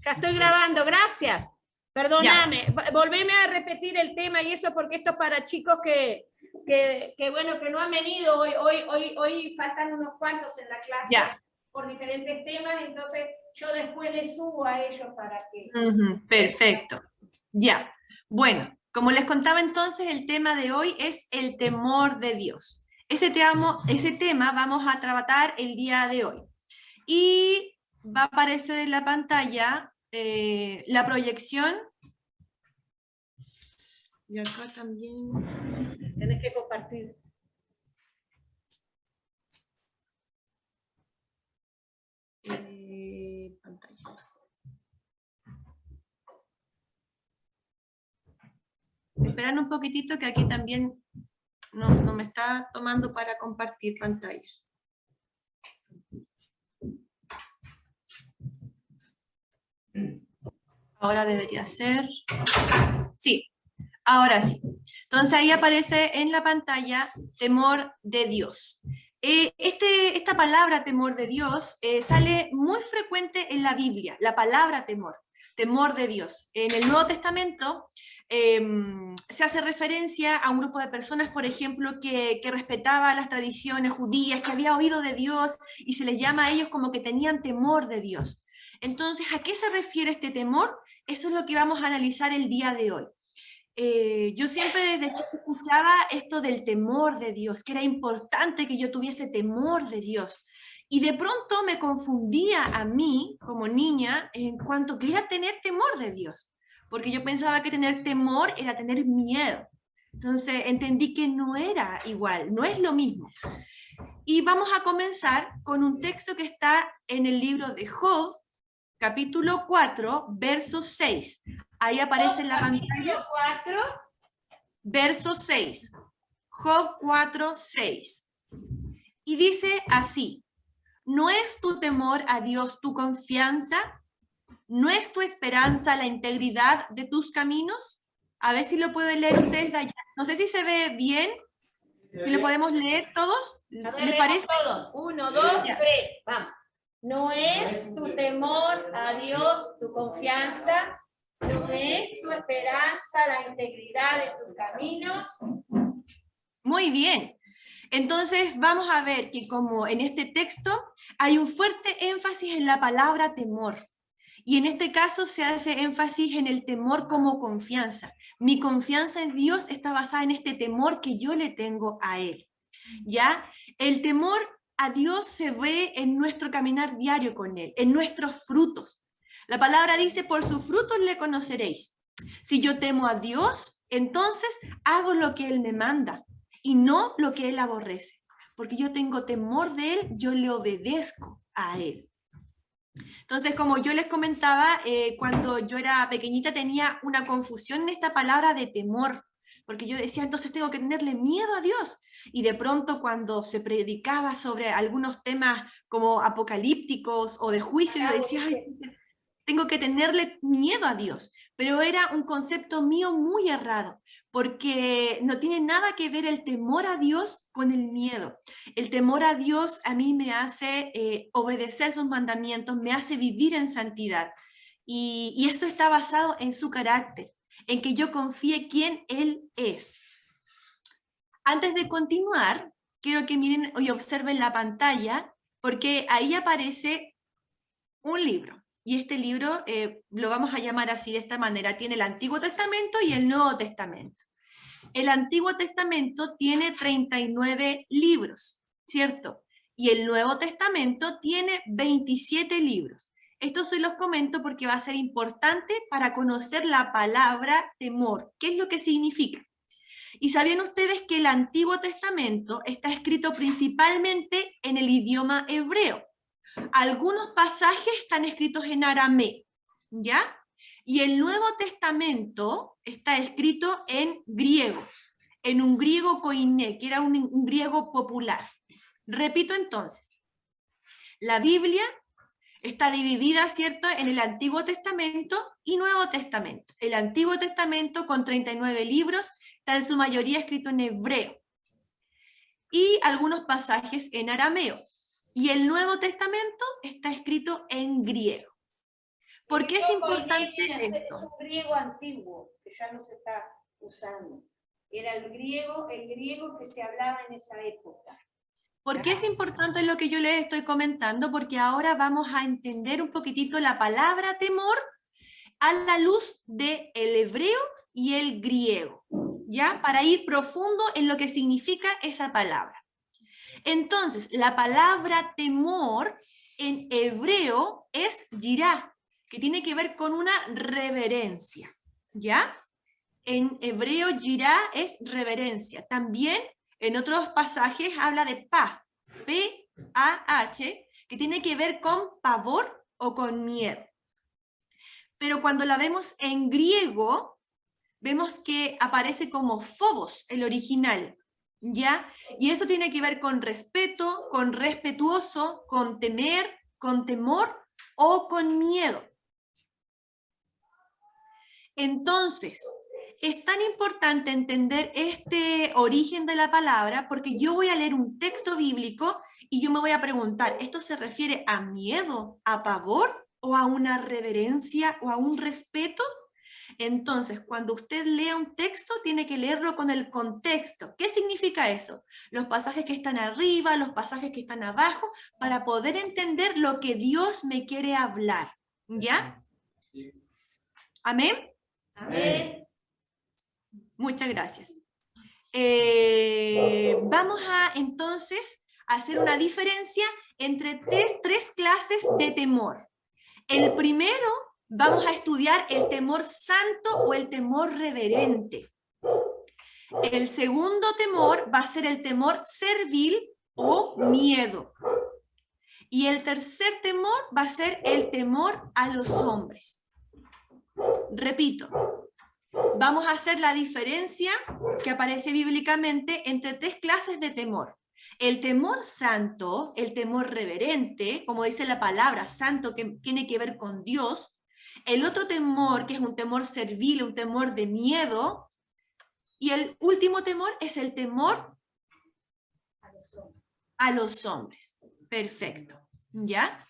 Ya estoy grabando, gracias. Perdóname, volveme a repetir el tema y eso porque esto es para chicos bueno, que no han venido hoy faltan unos cuantos en la clase por diferentes temas, entonces yo después les subo a ellos para que... Perfecto, ya. Bueno, como les contaba entonces, el tema de hoy es el temor de Dios. Ese tema vamos a tratar el día de hoy. Y va a aparecer en la pantalla la proyección. Y acá también... Tienes que compartir. Pantalla. Esperan un poquitito que aquí también no me está tomando para compartir pantalla. Ahora debería ser... Sí, ahora sí. Entonces ahí aparece en la pantalla temor de Dios. Esta palabra temor de Dios sale muy frecuente en la Biblia, la palabra temor de Dios. En el Nuevo Testamento se hace referencia a un grupo de personas, por ejemplo, que respetaba las tradiciones judías, que había oído de Dios y se les llama a ellos como que tenían temor de Dios. Entonces, ¿a qué se refiere este temor? Eso es lo que vamos a analizar el día de hoy. Yo siempre desde chico escuchaba esto del temor de Dios, que era importante que yo tuviese temor de Dios. Y de pronto me confundía a mí, como niña, en cuanto que era tener temor de Dios. Porque yo pensaba que tener temor era tener miedo. Entonces entendí que no era igual, no es lo mismo. Y vamos a comenzar con un texto que está en el libro de Job, capítulo 4, verso 6. Ahí aparece en la pantalla. 4. Verso 6. Job 4, 6. Y dice así: ¿no es tu temor a Dios tu confianza? ¿No es tu esperanza la integridad de tus caminos? A ver si lo pueden leer ustedes de allá. No sé si se ve bien. Si lo podemos leer todos. ¿Les parece? Todos. 1, 2, 3. Vamos. No es tu temor a Dios tu confianza, no es tu esperanza la integridad de tus caminos. Muy bien. Entonces vamos a ver que como en este texto hay un fuerte énfasis en la palabra temor. Y en este caso se hace énfasis en el temor como confianza. Mi confianza en Dios está basada en este temor que yo le tengo a Él. ¿Ya? El temor a Dios se ve en nuestro caminar diario con Él, en nuestros frutos. La palabra dice, por sus frutos le conoceréis. Si yo temo a Dios, entonces hago lo que Él me manda y no lo que Él aborrece. Porque yo tengo temor de Él, yo le obedezco a Él. Entonces, como yo les comentaba, cuando yo era pequeñita tenía una confusión en esta palabra de temor, porque yo decía, entonces tengo que tenerle miedo a Dios. Y de pronto cuando se predicaba sobre algunos temas como apocalípticos o de juicio, yo decía, ay, tengo que tenerle miedo a Dios. Pero era un concepto mío muy errado, porque no tiene nada que ver el temor a Dios con el miedo. El temor a Dios a mí me hace obedecer sus mandamientos, me hace vivir en santidad. Y eso está basado en su carácter, en que yo confíe quién Él es. Antes de continuar, quiero que miren y observen la pantalla, porque ahí aparece un libro. Y este libro lo vamos a llamar así, de esta manera. Tiene el Antiguo Testamento y el Nuevo Testamento. El Antiguo Testamento tiene 39 libros, ¿cierto? Y el Nuevo Testamento tiene 27 libros. Estos se los comento porque va a ser importante para conocer la palabra temor. ¿Qué es lo que significa? ¿Y sabían ustedes que el Antiguo Testamento está escrito principalmente en el idioma hebreo? Algunos pasajes están escritos en arameo, ¿ya? Y el Nuevo Testamento está escrito en griego, en un griego koiné, que era un griego popular. Repito entonces, la Biblia está dividida, ¿cierto?, en el Antiguo Testamento y Nuevo Testamento. El Antiguo Testamento, con 39 libros, está en su mayoría escrito en hebreo y algunos pasajes en arameo. Y el Nuevo Testamento está escrito en griego. ¿Por qué es importante es esto? un griego antiguo, que ya no se está usando. Era el griego que se hablaba en esa época. ¿Por qué es importante lo que yo les estoy comentando? Porque ahora vamos a entender un poquitito la palabra temor a la luz del hebreo y el griego, ¿ya? Para ir profundo en lo que significa esa palabra. Entonces, la palabra temor en hebreo es yirá, que tiene que ver con una reverencia, ¿ya? En hebreo yirá es reverencia. También en otros pasajes habla de P-A-H, que tiene que ver con pavor o con miedo. Pero cuando la vemos en griego, vemos que aparece como phobos, el original, ¿ya? Y eso tiene que ver con respeto, con respetuoso, con temer, con temor o con miedo. Entonces, es tan importante entender este origen de la palabra porque yo voy a leer un texto bíblico y yo me voy a preguntar, ¿esto se refiere a miedo, a pavor o a una reverencia o a un respeto? Entonces, cuando usted lea un texto, tiene que leerlo con el contexto. ¿Qué significa eso? Los pasajes que están arriba, los pasajes que están abajo, para poder entender lo que Dios me quiere hablar. ¿Ya? ¿Amén? Amén. Muchas gracias. Vamos a entonces hacer una diferencia entre tres clases de temor. El primero, vamos a estudiar el temor santo o el temor reverente. El segundo temor va a ser el temor servil o miedo. Y el tercer temor va a ser el temor a los hombres. Repito, vamos a hacer la diferencia que aparece bíblicamente entre tres clases de temor. El temor santo, el temor reverente, como dice la palabra, santo, que tiene que ver con Dios. El otro temor, que es un temor servil, un temor de miedo. Y el último temor es el temor a los hombres. Perfecto. ¿Ya?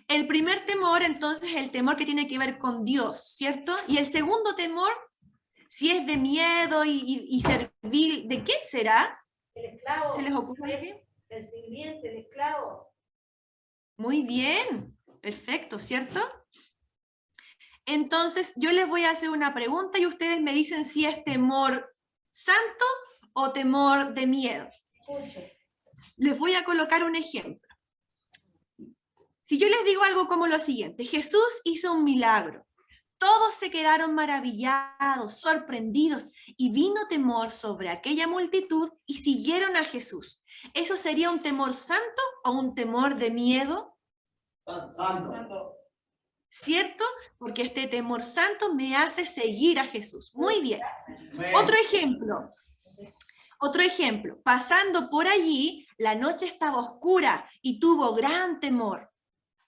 El primer temor, entonces, es el temor que tiene que ver con Dios, ¿cierto? Y el segundo temor, si es de miedo y servil, ¿de quién será? El esclavo. ¿Se les ocurre de qué? El sirviente, el esclavo. Muy bien, perfecto, ¿cierto? Entonces, yo les voy a hacer una pregunta y ustedes me dicen si es temor santo o temor de miedo. Les voy a colocar un ejemplo. Si yo les digo algo como lo siguiente, Jesús hizo un milagro. Todos se quedaron maravillados, sorprendidos, y vino temor sobre aquella multitud y siguieron a Jesús. ¿Eso sería un temor santo o un temor de miedo? Santo. ¿Cierto? Porque este temor santo me hace seguir a Jesús. Muy bien. Otro ejemplo. Otro ejemplo. Pasando por allí, la noche estaba oscura y tuvo gran temor.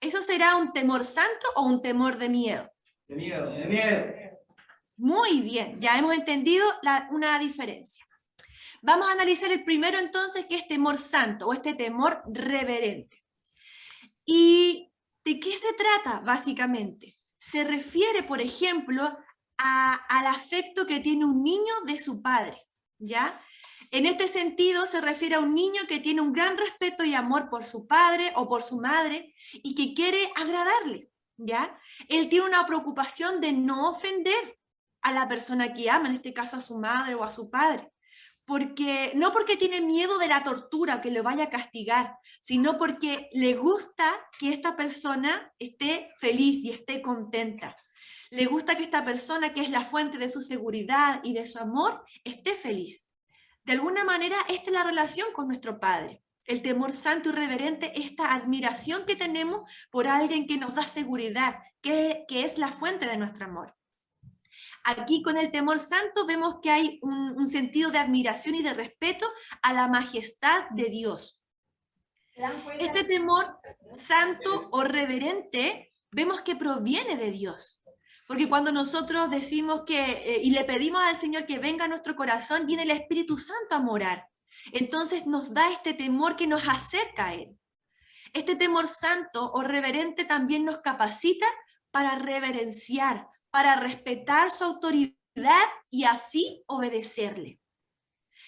¿Eso será un temor santo o un temor de miedo? De miedo, de miedo. Muy bien, ya hemos entendido una diferencia. Vamos a analizar el primero entonces, que es temor santo o este temor reverente. ¿Y de qué se trata básicamente? Se refiere, por ejemplo, al afecto que tiene un niño de su padre, ¿ya? En este sentido se refiere a un niño que tiene un gran respeto y amor por su padre o por su madre y que quiere agradarle, ¿ya? Él tiene una preocupación de no ofender a la persona que ama, en este caso a su madre o a su padre. No porque tiene miedo de la tortura, que lo vaya a castigar, sino porque le gusta que esta persona esté feliz y esté contenta. Le gusta que esta persona, que es la fuente de su seguridad y de su amor, esté feliz. De alguna manera, esta es la relación con nuestro Padre. El temor santo y reverente, esta admiración que tenemos por alguien que nos da seguridad, que es la fuente de nuestro amor. Aquí con el temor santo vemos que hay un sentido de admiración y de respeto a la majestad de Dios. Este temor santo o reverente vemos que proviene de Dios. Porque cuando nosotros decimos y le pedimos al Señor que venga a nuestro corazón, viene el Espíritu Santo a morar. Entonces nos da este temor que nos acerca a Él. Este temor santo o reverente también nos capacita para reverenciar, para respetar su autoridad y así obedecerle.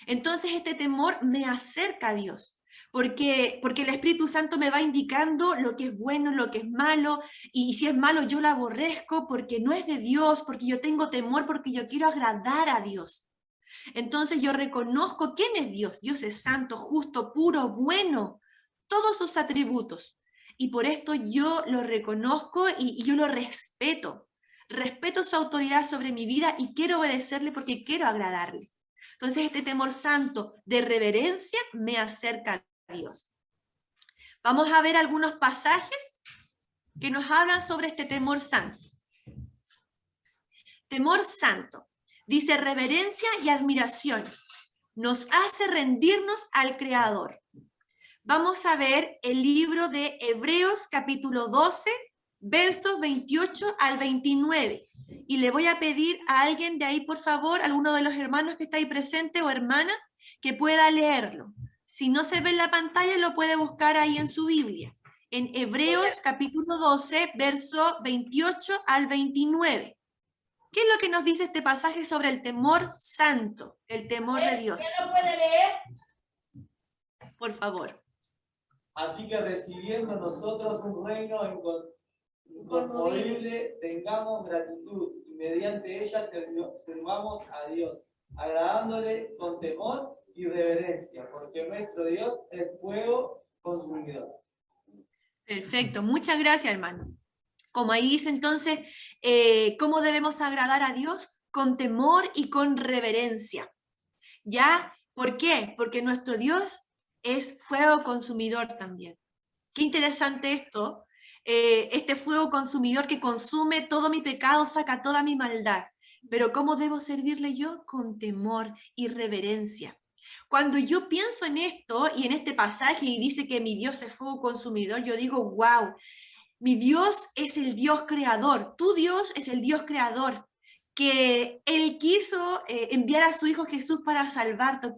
Entonces este temor me acerca a Dios, porque el Espíritu Santo me va indicando lo que es bueno, lo que es malo, y si es malo yo lo aborrezco porque no es de Dios, porque yo tengo temor, porque yo quiero agradar a Dios. Entonces yo reconozco quién es Dios. Dios es santo, justo, puro, bueno, todos sus atributos. Y por esto yo lo reconozco y yo lo respeto. Respeto su autoridad sobre mi vida y quiero obedecerle porque quiero agradarle. Entonces este temor santo de reverencia me acerca a Dios. Vamos a ver algunos pasajes que nos hablan sobre este temor santo. Temor santo. Dice reverencia y admiración. Nos hace rendirnos al Creador. Vamos a ver el libro de Hebreos capítulo 12, versos 28 al 29. Y le voy a pedir a alguien de ahí, por favor, alguno de los hermanos que está ahí presente o hermana, que pueda leerlo. Si no se ve en la pantalla, lo puede buscar ahí en su Biblia. En Hebreos capítulo 12, verso 28 al 29. ¿Qué es lo que nos dice este pasaje sobre el temor santo, el temor de Dios? ¿Quién lo puede leer? Por favor. Así que recibiendo nosotros un reino inconmovible, tengamos gratitud y mediante ella sirvamos a Dios, agradándole con temor y reverencia, porque nuestro Dios es fuego consumidor. Perfecto, muchas gracias, hermano. Como ahí dice entonces, ¿cómo debemos agradar a Dios? Con temor y con reverencia. ¿Ya? ¿Por qué? Porque nuestro Dios es fuego consumidor también. Qué interesante esto, este fuego consumidor que consume todo mi pecado, saca toda mi maldad. Pero ¿cómo debo servirle yo? Con temor y reverencia. Cuando yo pienso en esto y en este pasaje y dice que mi Dios es fuego consumidor, yo digo, wow, mi Dios es el Dios creador, tu Dios es el Dios creador, que Él quiso enviar a su Hijo Jesús para salvarte,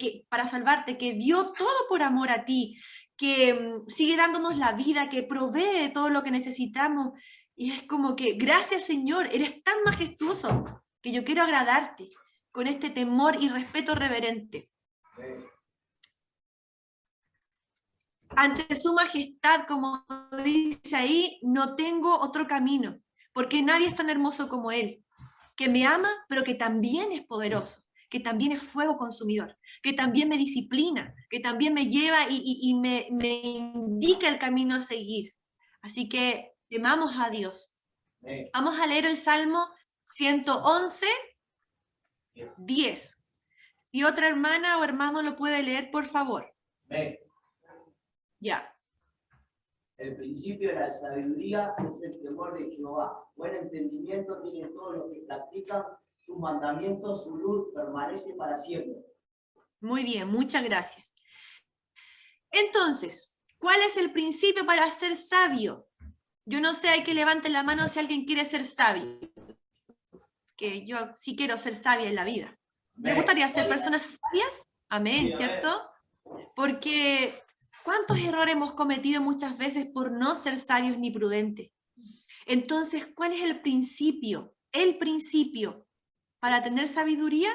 que dio todo por amor a ti, que sigue dándonos la vida, que provee de todo lo que necesitamos. Y es como que, gracias Señor, eres tan majestuoso que yo quiero agradarte con este temor y respeto reverente. Ante su majestad, como dice ahí, no tengo otro camino, porque nadie es tan hermoso como Él, que me ama, pero que también es poderoso, que también es fuego consumidor, que también me disciplina, que también me lleva y me indica el camino a seguir. Así que temamos a Dios. Vamos a leer el Salmo 111, 10. Si otra hermana o hermano lo puede leer, por favor. Ya. El principio de la sabiduría es el temor de Jehová. Buen entendimiento tienen todos los que practican sus mandamientos, su luz permanece para siempre. Muy bien, muchas gracias. Entonces, ¿cuál es el principio para ser sabio? Yo no sé, hay que levanten la mano si alguien quiere ser sabio. Que yo sí quiero ser sabia en la vida. ¿Me gustaría ser personas sabias? Amén, ¿cierto? Porque ¿cuántos errores hemos cometido muchas veces por no ser sabios ni prudentes? Entonces, ¿cuál es el principio? El principio para tener sabiduría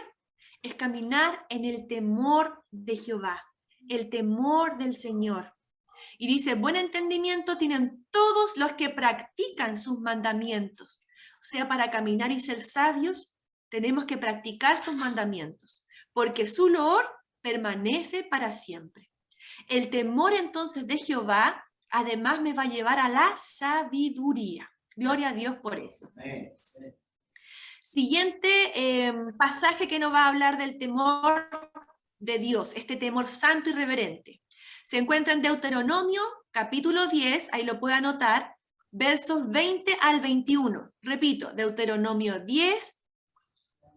es caminar en el temor de Jehová, el temor del Señor. Y dice, buen entendimiento tienen todos los que practican sus mandamientos. O sea, para caminar y ser sabios, tenemos que practicar sus mandamientos, porque su loor permanece para siempre. El temor entonces de Jehová, además me va a llevar a la sabiduría. Gloria a Dios por eso. Siguiente pasaje que nos va a hablar del temor de Dios, este temor santo y reverente. Se encuentra en Deuteronomio, capítulo 10, ahí lo puede anotar, versos 20 al 21. Repito, Deuteronomio 10,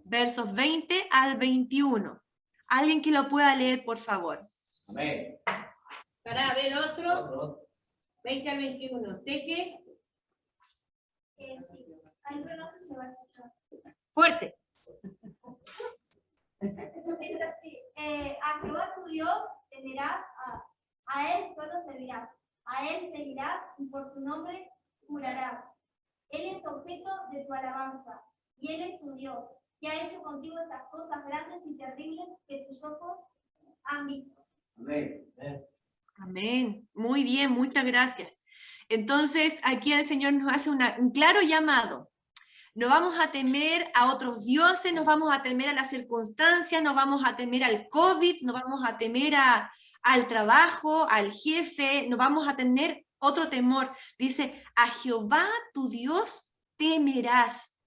versos 20 al 21. Alguien que lo pueda leer, por favor. Amén. Para ver otro. 20 al 21. ¿De qué? Sí. Ahí no sé si se va a escuchar. Fuerte. Dice así, a Jehová tu Dios temerás, a él solo servirás, a él seguirás y por su nombre jurarás. Él es objeto de tu alabanza. Y Él es tu Dios, que ha hecho contigo estas cosas grandes y terribles que tus ojos han visto. Amén. Amén. Muy bien, muchas gracias. Entonces, aquí el Señor nos hace un claro llamado. No vamos a temer a otros dioses, no vamos a temer a las circunstancias, no vamos a temer al COVID, no vamos a temer al trabajo, al jefe, no vamos a tener otro temor. Dice, a Jehová tu Dios temerás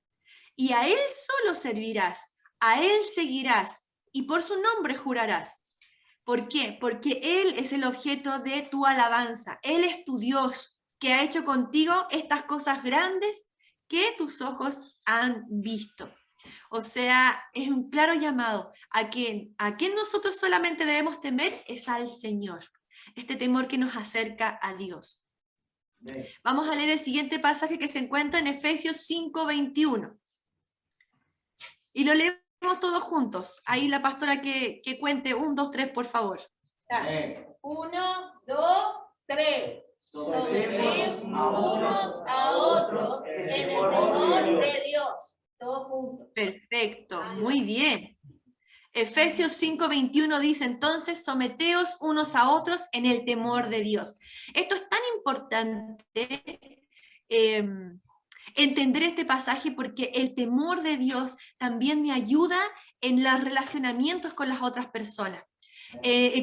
y a Él solo servirás, a Él seguirás y por su nombre jurarás. ¿Por qué? Porque Él es el objeto de tu alabanza. Él es tu Dios que ha hecho contigo estas cosas grandes que tus ojos han visto. O sea, es un claro llamado a quien nosotros solamente debemos temer es al Señor. Este temor que nos acerca a Dios. Amén. Vamos a leer el siguiente pasaje que se encuentra en Efesios 5:21. Y lo leemos todos juntos. Ahí la pastora que cuente 1, 2, 3, por favor. Amén. 1, 2, 3. Sometemos Sometemos a otros en el temor de Dios. Todos juntos. Perfecto, muy bien. Efesios 5:21 dice entonces, someteos unos a otros en el temor de Dios. Esto es tan importante entender este pasaje porque el temor de Dios también me ayuda en los relacionamientos con las otras personas.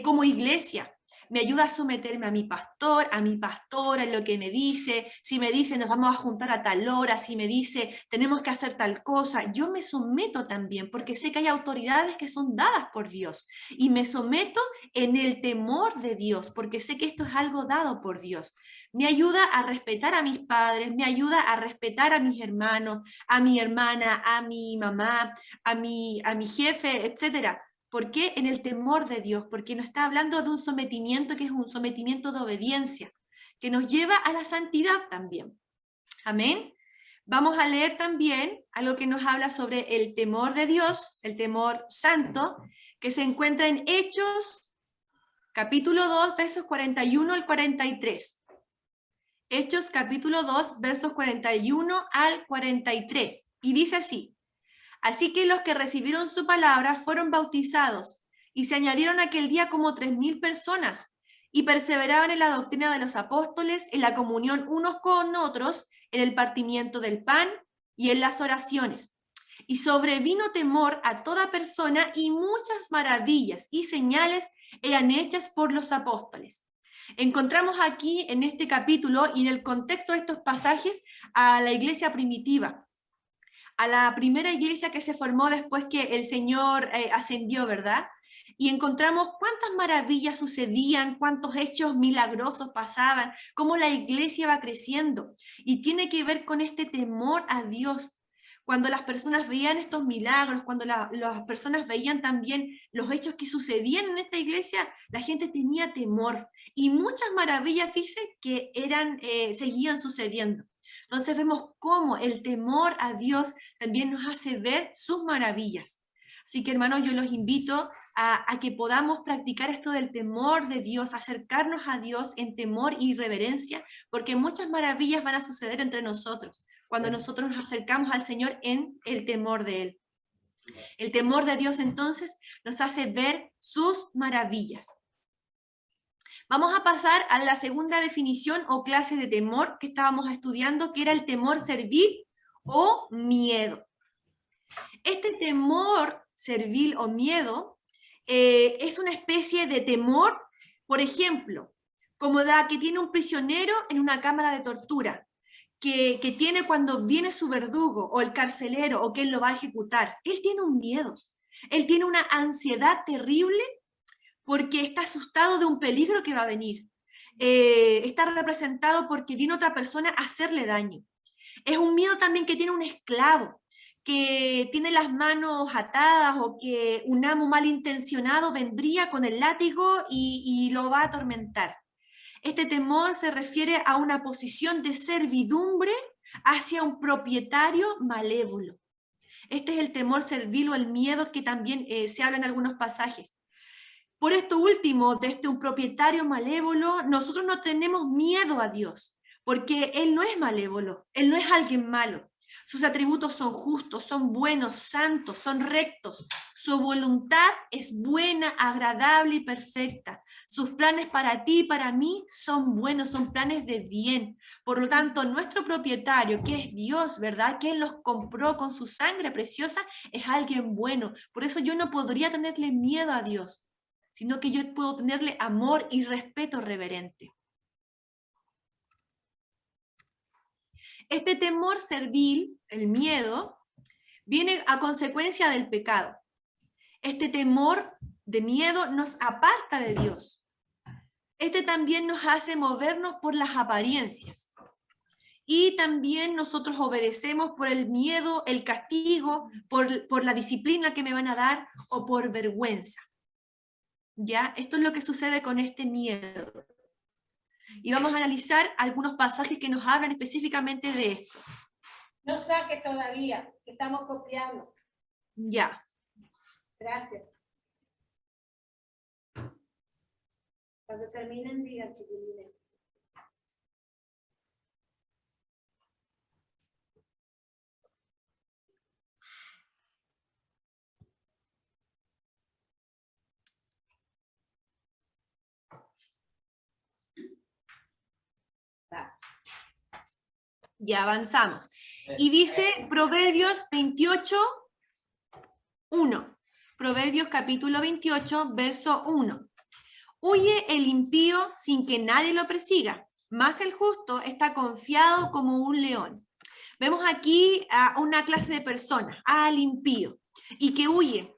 Como iglesia, me ayuda a someterme a mi pastor, a mi pastora, en lo que me dice. Si me dice nos vamos a juntar a tal hora, si me dice tenemos que hacer tal cosa, yo me someto también porque sé que hay autoridades que son dadas por Dios y me someto en el temor de Dios porque sé que esto es algo dado por Dios. Me ayuda a respetar a mis padres, me ayuda a respetar a mis hermanos, a mi hermana, a mi mamá, a mi jefe, etcétera. ¿Por qué? En el temor de Dios, porque nos está hablando de un sometimiento que es un sometimiento de obediencia, que nos lleva a la santidad también. Amén. Vamos a leer también algo que nos habla sobre el temor de Dios, el temor santo, que se encuentra en Hechos, capítulo 2, versos 41 al 43. Hechos, capítulo 2, versos 41 al 43. Y dice así. Así que los que recibieron su palabra fueron bautizados y se añadieron aquel día como 3,000 personas y perseveraban en la doctrina de los apóstoles, en la comunión unos con otros, en el partimiento del pan y en las oraciones. Y sobrevino temor a toda persona y muchas maravillas y señales eran hechas por los apóstoles. Encontramos aquí en este capítulo y en el contexto de estos pasajes a la iglesia primitiva, a la primera iglesia que se formó después que el Señor ascendió, ¿verdad? Y encontramos cuántas maravillas sucedían, cuántos hechos milagrosos pasaban, cómo la iglesia va creciendo. Y tiene que ver con este temor a Dios. Cuando las personas veían estos milagros, cuando las personas veían también los hechos que sucedían en esta iglesia, la gente tenía temor. Y muchas maravillas, dice, que seguían sucediendo. Entonces vemos cómo el temor a Dios también nos hace ver sus maravillas. Así que hermanos, yo los invito a que podamos practicar esto del temor de Dios, acercarnos a Dios en temor y reverencia, porque muchas maravillas van a suceder entre nosotros cuando nosotros nos acercamos al Señor en el temor de Él. El temor de Dios entonces nos hace ver sus maravillas. Vamos a pasar a la segunda definición o clase de temor que estábamos estudiando, que era el temor servil o miedo. Este temor servil o miedo es una especie de temor, por ejemplo, como la que tiene un prisionero en una cámara de tortura, que tiene cuando viene su verdugo o el carcelero o quien lo va a ejecutar. Él tiene un miedo, él tiene una ansiedad terrible porque está asustado de un peligro que va a venir. Está representado porque viene otra persona a hacerle daño. Es un miedo también que tiene un esclavo, que tiene las manos atadas o que un amo malintencionado vendría con el látigo y lo va a atormentar. Este temor se refiere a una posición de servidumbre hacia un propietario malévolo. Este es el temor servil o el miedo que también se habla en algunos pasajes. Por esto último, desde un propietario malévolo, nosotros no tenemos miedo a Dios, porque Él no es malévolo, Él no es alguien malo. Sus atributos son justos, son buenos, santos, son rectos. Su voluntad es buena, agradable y perfecta. Sus planes para ti y para mí son buenos, son planes de bien. Por lo tanto, nuestro propietario, que es Dios, ¿verdad? Quien los compró con su sangre preciosa, es alguien bueno. Por eso yo no podría tenerle miedo a Dios, sino que yo puedo tenerle amor y respeto reverente. Este temor servil, el miedo, viene a consecuencia del pecado. Este temor de miedo nos aparta de Dios. Este también nos hace movernos por las apariencias. Y también nosotros obedecemos por el miedo, el castigo, por la disciplina que me van a dar o por vergüenza. ¿Ya? Esto es lo que sucede con este miedo. Y vamos a analizar algunos pasajes que nos hablan específicamente de esto. No saques todavía, que estamos copiando. Ya. Gracias. Cuando terminen, digan, chiquilines. Ya avanzamos. Y dice Proverbios 28, 1. Proverbios capítulo 28, verso 1. Huye el impío sin que nadie lo persiga, mas el justo está confiado como un león. Vemos aquí a una clase de personas, al impío, y que huye.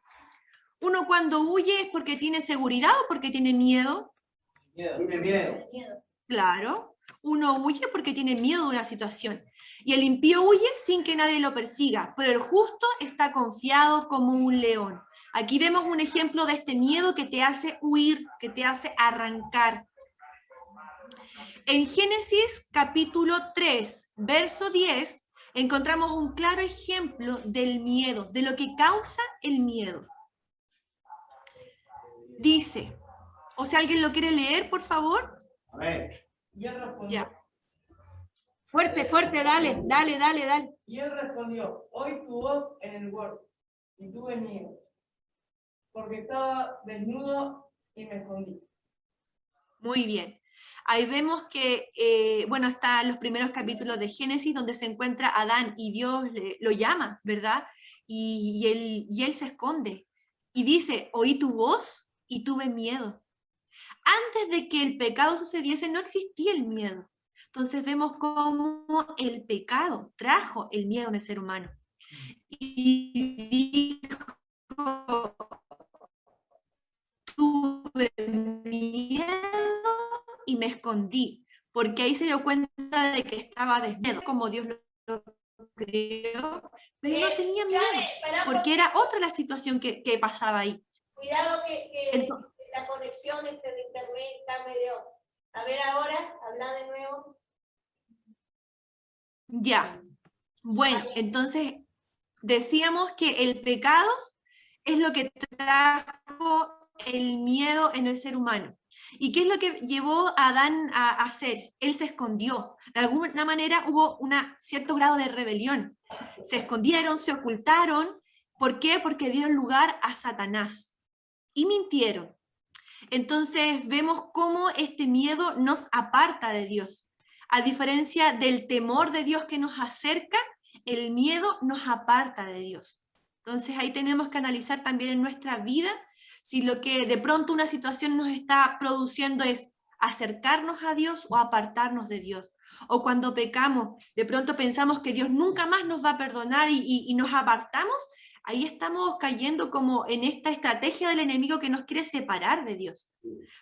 Uno cuando huye es porque tiene seguridad o porque tiene miedo. Tiene miedo. Claro, uno huye porque tiene miedo de una situación. Y el impío huye sin que nadie lo persiga, pero el justo está confiado como un león. Aquí vemos un ejemplo de este miedo que te hace huir, que te hace arrancar. En Génesis capítulo 3, verso 10, encontramos un claro ejemplo del miedo, de lo que causa el miedo. Dice, o si alguien lo quiere leer, por favor. A ver. Y él respondió. Ya. Fuerte, fuerte, dale, dale, dale, dale. Y él respondió, oí tu voz en el huerto, y tuve miedo, porque estaba desnudo y me escondí. Muy bien. Ahí vemos que, bueno, están los primeros capítulos de Génesis donde se encuentra Adán y Dios lo llama, ¿verdad? Y él se esconde. Y dice, oí tu voz y tuve miedo. Antes de que el pecado sucediese no existía el miedo. Entonces vemos cómo el pecado trajo el miedo en el ser humano. Y dijo, tuve miedo y me escondí, porque ahí se dio cuenta de que estaba desnudo, como Dios lo creó, pero no tenía miedo, porque era otra la situación que pasaba ahí. Cuidado que Entonces, la conexión de internet está medio... A ver ahora, habla de nuevo. ya, bueno, entonces decíamos que el pecado es lo que trajo el miedo en el ser humano. ¿Y qué es lo que llevó a Adán a hacer? Él se escondió. De alguna manera hubo un cierto grado de rebelión. Se escondieron, se ocultaron. ¿Por qué? Porque dieron lugar a Satanás. Y mintieron. Entonces vemos cómo este miedo nos aparta de Dios. A diferencia del temor de Dios que nos acerca, el miedo nos aparta de Dios. Entonces ahí tenemos que analizar también en nuestra vida si lo que de pronto una situación nos está produciendo es acercarnos a Dios o apartarnos de Dios. O cuando pecamos, de pronto pensamos que Dios nunca más nos va a perdonar y nos apartamos, ahí estamos cayendo como en esta estrategia del enemigo que nos quiere separar de Dios.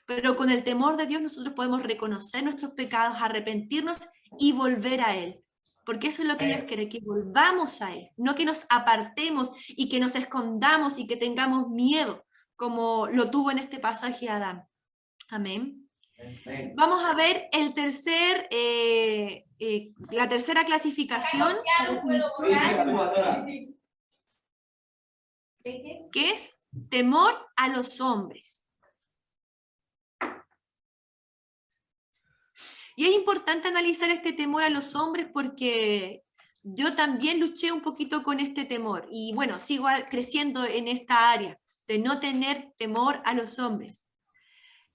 Pero con el temor de Dios nosotros podemos reconocer nuestros pecados, arrepentirnos y volver a Él. Porque eso es lo que Dios quiere, que volvamos a Él, no que nos apartemos y que nos escondamos y que tengamos miedo, como lo tuvo en este pasaje Adán. Amén. Vamos a ver el la tercera clasificación, que es temor a los hombres. Y es importante analizar este temor a los hombres porque yo también luché un poquito con este temor, y bueno, sigo creciendo en esta área, de no tener temor a los hombres.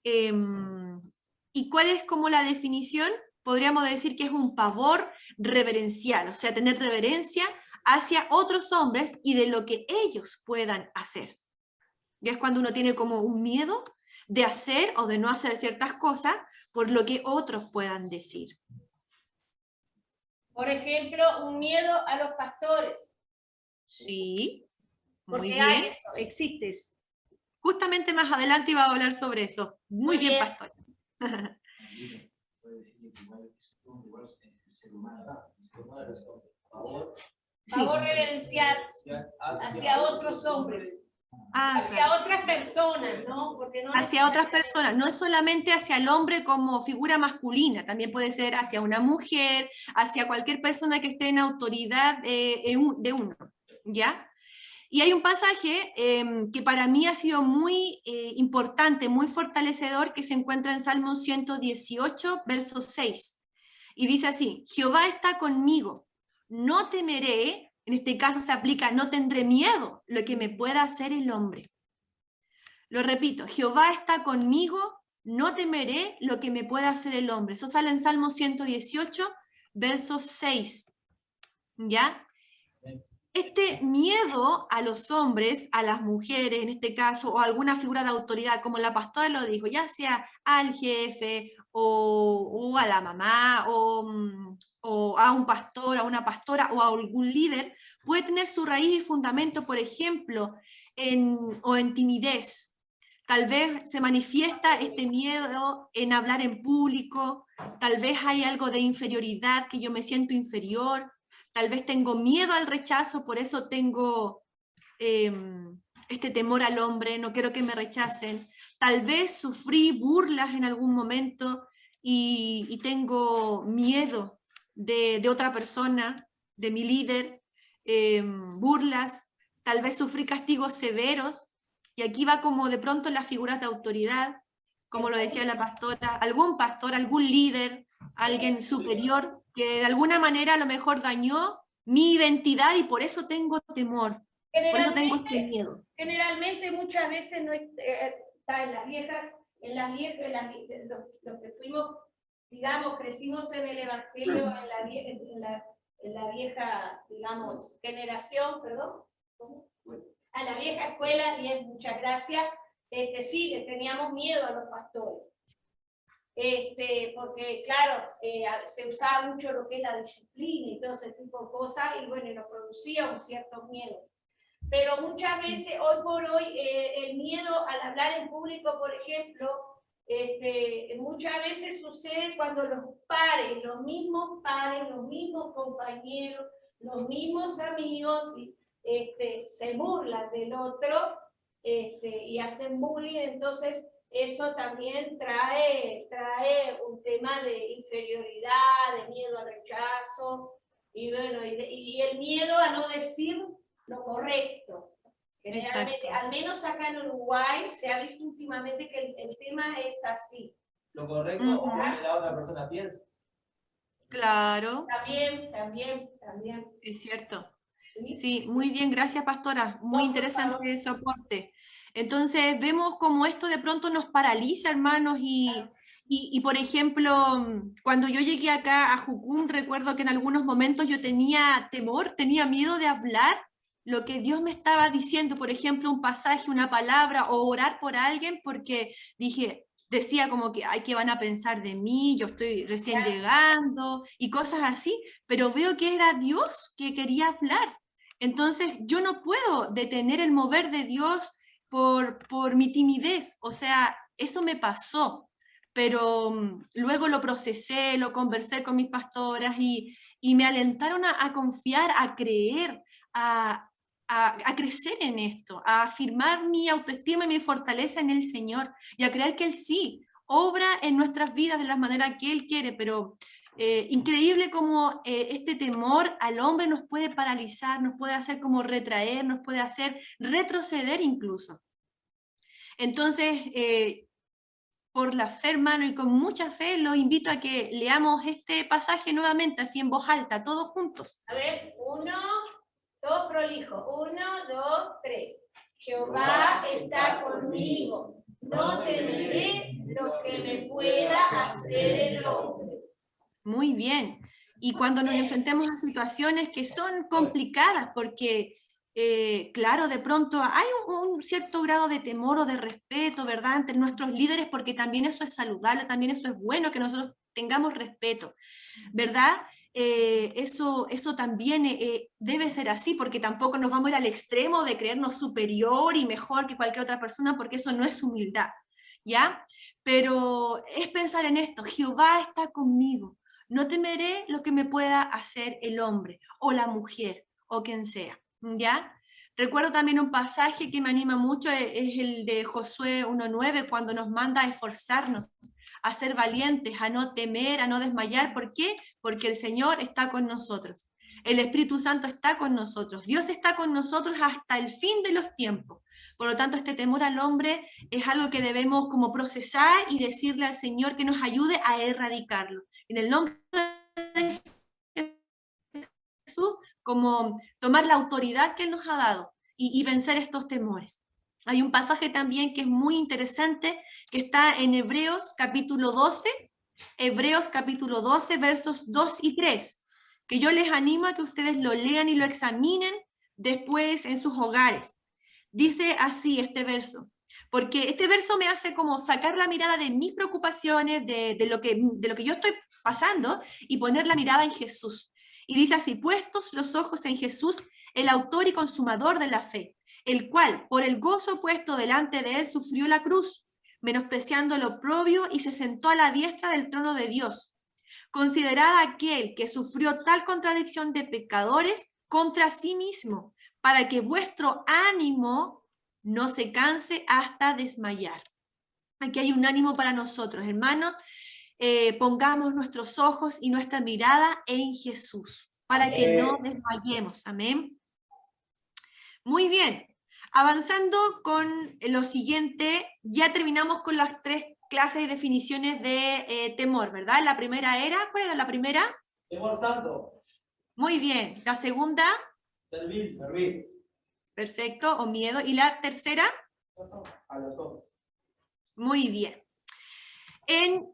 ¿Y cuál es como la definición? Podríamos decir que es un pavor reverencial, o sea, tener reverencia hacia otros hombres y de lo que ellos puedan hacer. Ya es cuando uno tiene como un miedo de hacer o de no hacer ciertas cosas por lo que otros puedan decir. Por ejemplo, un miedo a los pastores. Sí, muy Porque bien. hay eso, existe eso. Justamente más adelante iba a hablar sobre eso. Muy bien, pastor. Favor reverencial hacia otros hombres. Hacia otras personas, ¿no? Porque no hacia otras personas, no es solamente hacia el hombre como figura masculina, también puede ser hacia una mujer, hacia cualquier persona que esté en autoridad de uno, ¿ya? Y hay un pasaje que para mí ha sido muy importante, muy fortalecedor, que se encuentra en Salmo 118, verso 6, y dice así: Jehová está conmigo, no temeré, en este caso se aplica, no tendré miedo lo que me pueda hacer el hombre. Lo repito, Jehová está conmigo, no temeré lo que me pueda hacer el hombre. Eso sale en Salmo 118, verso 6. ¿Ya? Este miedo a los hombres, a las mujeres en este caso, o a alguna figura de autoridad, como la pastora lo dijo, ya sea al jefe, o a la mamá, o a un pastor, a una pastora, o a algún líder, puede tener su raíz y fundamento, por ejemplo, en timidez. Tal vez se manifiesta este miedo en hablar en público, tal vez hay algo de inferioridad, que yo me siento inferior, tal vez tengo miedo al rechazo, por eso tengo este temor al hombre, no quiero que me rechacen. Tal vez sufrí burlas en algún momento y tengo miedo de otra persona, de mi líder, burlas. Tal vez sufrí castigos severos, y aquí va como de pronto las figuras de autoridad, como lo decía la pastora, algún pastor, algún líder, alguien superior, que de alguna manera a lo mejor dañó mi identidad y por eso tengo temor, por eso tengo este miedo. Generalmente muchas veces no está en las viejas, los que fuimos, digamos, crecimos en el Evangelio en la vieja, digamos, generación, perdón, a la vieja escuela, bien, muchas gracias, sí, le teníamos miedo a los pastores. Porque claro, se usaba mucho lo que es la disciplina y todo ese tipo de cosas, y bueno, nos producía un cierto miedo. Pero muchas veces, hoy por hoy, el miedo al hablar en público, por ejemplo, muchas veces sucede cuando los mismos compañeros, los mismos amigos, se burlan del otro y hacen bullying, entonces eso también trae un tema de inferioridad, de miedo al rechazo, y bueno, y el miedo a no decir lo correcto. Generalmente, al menos acá en Uruguay, se ha visto últimamente que el tema es así. Lo correcto o lo que la otra persona piensa. Claro. También. Es cierto. Sí, muy bien, gracias pastora, muy interesante su aporte. Entonces vemos como esto de pronto nos paraliza, hermanos, y por ejemplo, cuando yo llegué acá a Jucún, recuerdo que en algunos momentos yo tenía temor, tenía miedo de hablar lo que Dios me estaba diciendo, por ejemplo, un pasaje, una palabra, o orar por alguien, porque decía como que, ay, ¿qué van a pensar de mí? Yo estoy recién llegando, y cosas así, pero veo que era Dios que quería hablar. Entonces yo no puedo detener el mover de Dios por mi timidez, o sea, eso me pasó, pero luego lo procesé, lo conversé con mis pastoras y me alentaron a confiar, a creer, a crecer en esto, a afirmar mi autoestima y mi fortaleza en el Señor y a creer que Él sí obra en nuestras vidas de la manera que Él quiere, pero increíble como este temor al hombre nos puede paralizar, nos puede hacer como retraer, nos puede hacer retroceder incluso. Entonces, por la fe, hermano, y con mucha fe, los invito a que leamos este pasaje nuevamente, así en voz alta, todos juntos. A ver, 1, 2, prolijo. 1, 2, 3. Jehová está conmigo. No temeré lo que me pueda hacer el hombre. Muy bien. Y cuando nos enfrentemos a situaciones que son complicadas, porque, claro, de pronto hay un cierto grado de temor o de respeto, ¿verdad?, entre nuestros líderes, porque también eso es saludable, también eso es bueno, que nosotros tengamos respeto, ¿verdad? Eso también debe ser así, porque tampoco nos vamos a ir al extremo de creernos superior y mejor que cualquier otra persona, porque eso no es humildad, ¿ya? Pero es pensar en esto: Jehová está conmigo. No temeré lo que me pueda hacer el hombre o la mujer o quien sea, ¿ya? Recuerdo también un pasaje que me anima mucho, es el de Josué 1:9, cuando nos manda a esforzarnos, a ser valientes, a no temer, a no desmayar. ¿Por qué? Porque el Señor está con nosotros. El Espíritu Santo está con nosotros. Dios está con nosotros hasta el fin de los tiempos. Por lo tanto, este temor al hombre es algo que debemos como procesar y decirle al Señor que nos ayude a erradicarlo. En el nombre de Jesús, como tomar la autoridad que Él nos ha dado y vencer estos temores. Hay un pasaje también que es muy interesante, que está en Hebreos capítulo 12, versos 2 y 3, que yo les animo a que ustedes lo lean y lo examinen después en sus hogares. Dice así este verso, porque este verso me hace como sacar la mirada de mis preocupaciones, de lo que yo estoy pasando, y poner la mirada en Jesús. Y dice así: puestos los ojos en Jesús, el autor y consumador de la fe, el cual, por el gozo puesto delante de él, sufrió la cruz, menospreciando lo oprobio, y se sentó a la diestra del trono de Dios. Considerad aquel que sufrió tal contradicción de pecadores contra sí mismo, para que vuestro ánimo no se canse hasta desmayar. Aquí hay un ánimo para nosotros, hermanos. Pongamos nuestros ojos y nuestra mirada en Jesús, para que no desmayemos. Amén. Muy bien. Avanzando con lo siguiente, ya terminamos con las 3 clases y definiciones de temor, ¿verdad? La primera era, ¿cuál era la primera? Temor santo. Muy bien. La segunda, Servir. perfecto, o miedo. ¿Y la tercera? A los ojos. Muy bien. En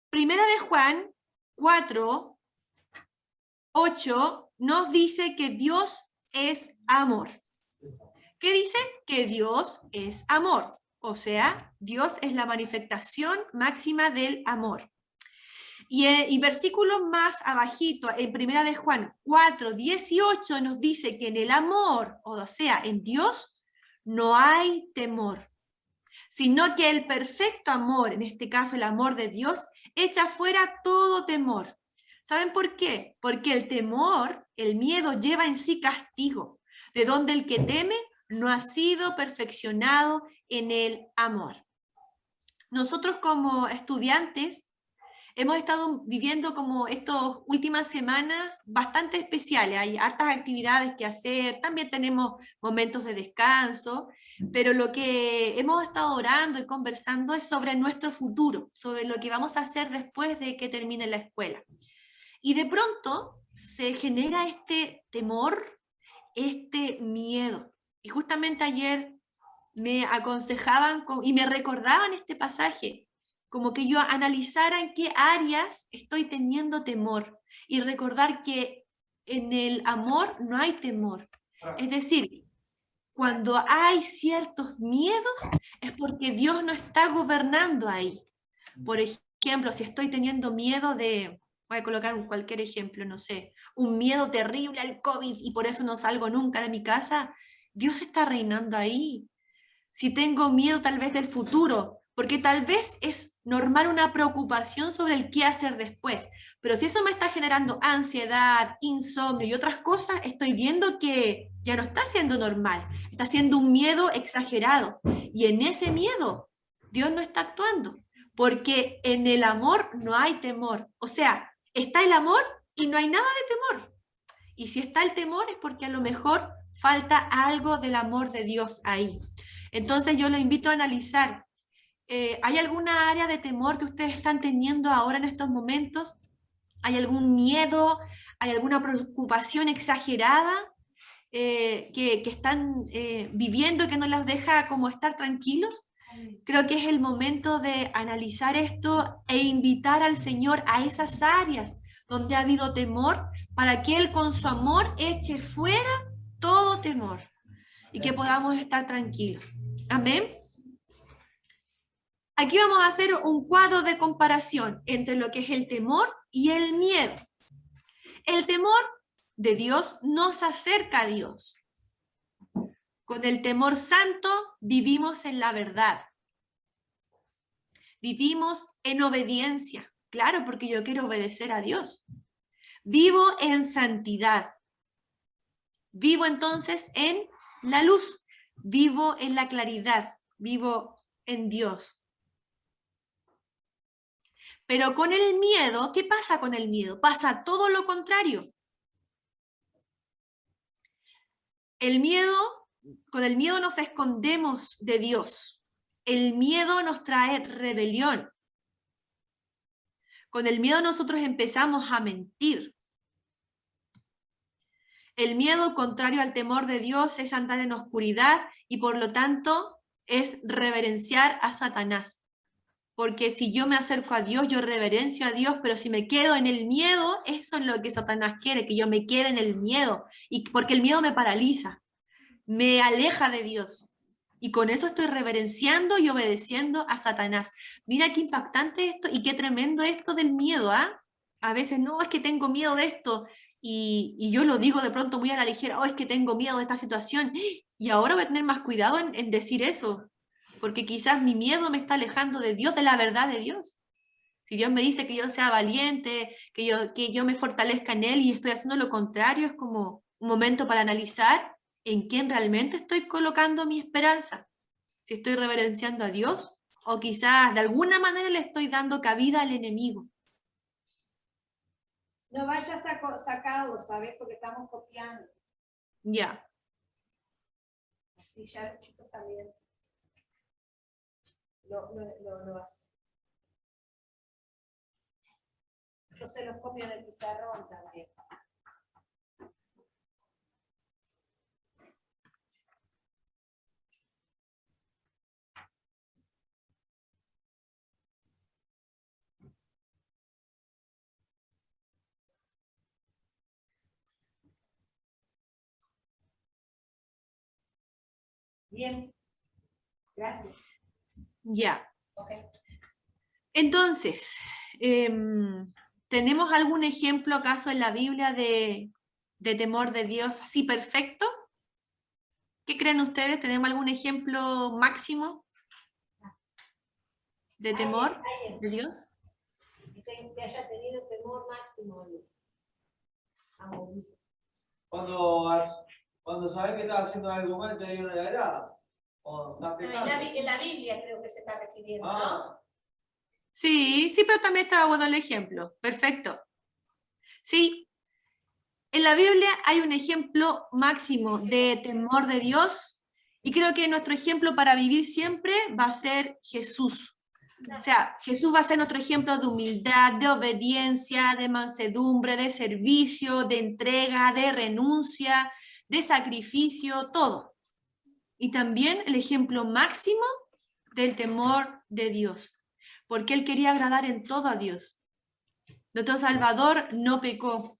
Primera de Juan 4, 8 nos dice que Dios es amor. ¿Qué dice? Que Dios es amor. O sea, Dios es la manifestación máxima del amor. Y versículo más abajito, en Primera de Juan 4, 18, nos dice que en el amor, o sea, en Dios, no hay temor, sino que el perfecto amor, en este caso el amor de Dios, echa fuera todo temor. ¿Saben por qué? Porque el temor, el miedo, lleva en sí castigo, de donde el que teme no ha sido perfeccionado en el amor. Nosotros como estudiantes hemos estado viviendo como estas últimas semanas bastante especiales. Hay hartas actividades que hacer, también tenemos momentos de descanso, pero lo que hemos estado orando y conversando es sobre nuestro futuro, sobre lo que vamos a hacer después de que termine la escuela. Y de pronto se genera este temor, este miedo. Y justamente ayer me aconsejaban y me recordaban este pasaje, como que yo analizara en qué áreas estoy teniendo temor y recordar que en el amor no hay temor. Es decir, cuando hay ciertos miedos es porque Dios no está gobernando ahí. Por ejemplo, si estoy teniendo miedo de, voy a colocar cualquier ejemplo, no sé, un miedo terrible al COVID y por eso no salgo nunca de mi casa, Dios está reinando ahí. Si tengo miedo tal vez del futuro, porque tal vez es normal una preocupación sobre el qué hacer después, pero si eso me está generando ansiedad, insomnio y otras cosas, estoy viendo que ya no está siendo normal, está siendo un miedo exagerado, y en ese miedo Dios no está actuando, porque en el amor no hay temor. O sea, está el amor y no hay nada de temor, y si está el temor es porque a lo mejor falta algo del amor de Dios ahí. Entonces yo lo invito a analizar ¿Hay alguna área de temor que ustedes están teniendo ahora en estos momentos? ¿Hay algún miedo? ¿Hay alguna preocupación exagerada que están viviendo y que no las deja como estar tranquilos? Creo que es el momento de analizar esto e invitar al Señor a esas áreas donde ha habido temor, para que Él con su amor eche fuera todo temor y que podamos estar tranquilos. Amén. Aquí vamos a hacer un cuadro de comparación entre lo que es el temor y el miedo. El temor de Dios nos acerca a Dios. Con el temor santo vivimos en la verdad. Vivimos en obediencia. Claro, porque yo quiero obedecer a Dios. Vivo en santidad. Vivo entonces en la luz. Vivo en la claridad. Vivo en Dios. Pero con el miedo, ¿qué pasa con el miedo? Pasa todo lo contrario. Con el miedo nos escondemos de Dios. El miedo nos trae rebelión. Con el miedo nosotros empezamos a mentir. El miedo, contrario al temor de Dios, es andar en oscuridad y por lo tanto es reverenciar a Satanás. Porque si yo me acerco a Dios, yo reverencio a Dios, pero si me quedo en el miedo, eso es lo que Satanás quiere, que yo me quede en el miedo, y porque el miedo me paraliza, me aleja de Dios. Y con eso estoy reverenciando y obedeciendo a Satanás. Mira qué impactante esto y qué tremendo esto del miedo, ¿ah? A veces, no, es que tengo miedo de esto, y yo lo digo de pronto muy a la ligera, oh, es que tengo miedo de esta situación, y ahora voy a tener más cuidado en decir eso, porque quizás mi miedo me está alejando de Dios, de la verdad de Dios. Si Dios me dice que yo sea valiente, que yo me fortalezca en Él y estoy haciendo lo contrario, es como un momento para analizar en quién realmente estoy colocando mi esperanza. Si estoy reverenciando a Dios o quizás de alguna manera le estoy dando cabida al enemigo. No vayas a sacarlo, ¿sabes? Porque estamos copiando. Ya. Así ya los chicos también lo hacen. Yo se los copio en el pizarrón también. Bien, gracias. Ya. Okay. Entonces, ¿tenemos algún ejemplo acaso en la Biblia de temor de Dios así perfecto? ¿Qué creen ustedes? ¿Tenemos algún ejemplo máximo de temor de Dios? Que haya tenido temor máximo. Cuando sabes que estás haciendo algo mal, te hay una agrada. O estás pecando. En la Biblia creo que se está refiriendo, ¿no? Sí, pero también estaba bueno el ejemplo. Perfecto. Sí, en la Biblia hay un ejemplo máximo de temor de Dios y creo que nuestro ejemplo para vivir siempre va a ser Jesús. O sea, Jesús va a ser nuestro ejemplo de humildad, de obediencia, de mansedumbre, de servicio, de entrega, de renuncia, de sacrificio, todo. Y también el ejemplo máximo del temor de Dios, porque Él quería agradar en todo a Dios. Nuestro Salvador no pecó,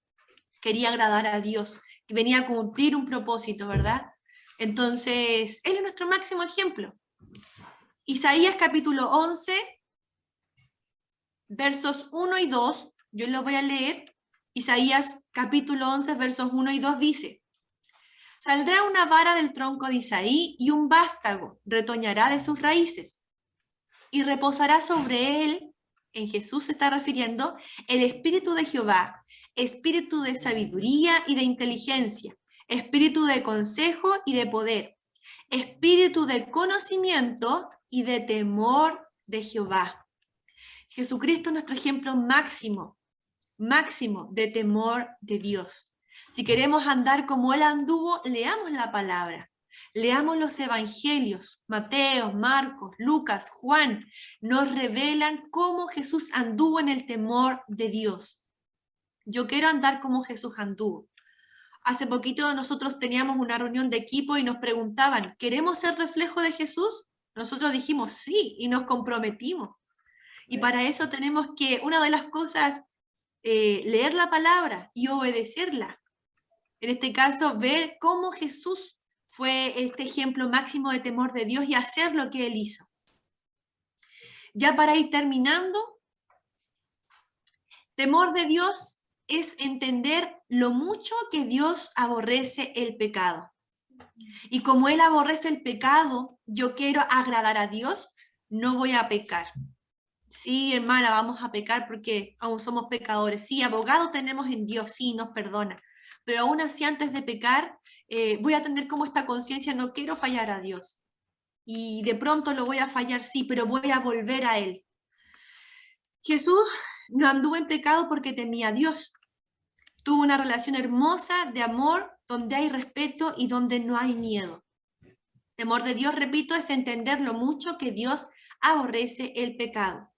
quería agradar a Dios, que venía a cumplir un propósito, ¿verdad? Entonces, Él es nuestro máximo ejemplo. Isaías capítulo 11, versos 1 y 2, yo lo voy a leer. Isaías capítulo 11, versos 1 y 2 dice: Saldrá una vara del tronco de Isaí y un vástago retoñará de sus raíces. Y reposará sobre él, en Jesús se está refiriendo, el espíritu de Jehová, espíritu de sabiduría y de inteligencia, espíritu de consejo y de poder, espíritu de conocimiento y de temor de Jehová. Jesucristo es nuestro ejemplo máximo de temor de Dios. Si queremos andar como Él anduvo, leamos la palabra. Leamos los evangelios, Mateo, Marcos, Lucas, Juan, nos revelan cómo Jesús anduvo en el temor de Dios. Yo quiero andar como Jesús anduvo. Hace poquito nosotros teníamos una reunión de equipo y nos preguntaban, ¿queremos ser reflejo de Jesús? Nosotros dijimos sí y nos comprometimos. Y para eso tenemos que, una de las cosas, leer la palabra y obedecerla. En este caso, ver cómo Jesús fue este ejemplo máximo de temor de Dios y hacer lo que Él hizo. Ya para ir terminando, temor de Dios es entender lo mucho que Dios aborrece el pecado. Y como Él aborrece el pecado, yo quiero agradar a Dios, no voy a pecar. Sí, hermana, vamos a pecar porque aún somos pecadores. Sí, abogado tenemos en Dios, sí, nos perdona. Pero aún así, antes de pecar, voy a tener como esta conciencia, no quiero fallar a Dios. Y de pronto lo voy a fallar, sí, pero voy a volver a Él. Jesús no anduvo en pecado porque temía a Dios. Tuvo una relación hermosa de amor donde hay respeto y donde no hay miedo. Temor de Dios, repito, es entender lo mucho que Dios aborrece el pecado.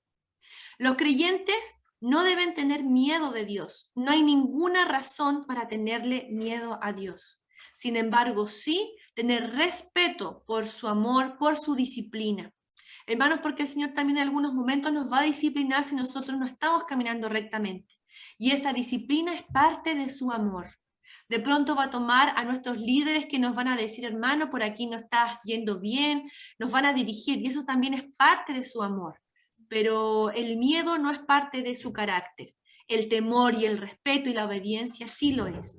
Los creyentes no deben tener miedo de Dios. No hay ninguna razón para tenerle miedo a Dios. Sin embargo, sí tener respeto por su amor, por su disciplina. Hermanos, porque el Señor también en algunos momentos nos va a disciplinar si nosotros no estamos caminando rectamente. Y esa disciplina es parte de su amor. De pronto va a tomar a nuestros líderes que nos van a decir, hermano, por aquí no estás yendo bien, nos van a dirigir y eso también es parte de su amor. Pero el miedo no es parte de su carácter. El temor y el respeto y la obediencia sí lo es.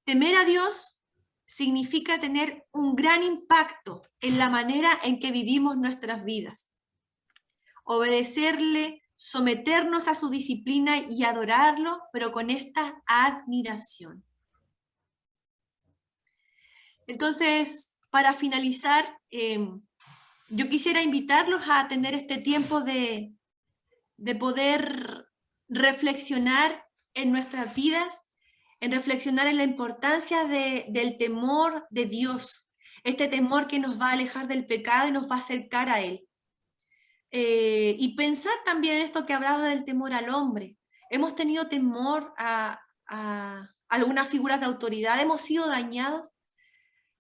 Temer a Dios significa tener un gran impacto en la manera en que vivimos nuestras vidas. Obedecerle, someternos a su disciplina y adorarlo, pero con esta admiración. Entonces, para finalizar, yo quisiera invitarlos a tener este tiempo de poder reflexionar en nuestras vidas, en reflexionar en la importancia del temor de Dios, este temor que nos va a alejar del pecado y nos va a acercar a Él. Y pensar también en esto que hablaba del temor al hombre. Hemos tenido temor a algunas figuras de autoridad, hemos sido dañados,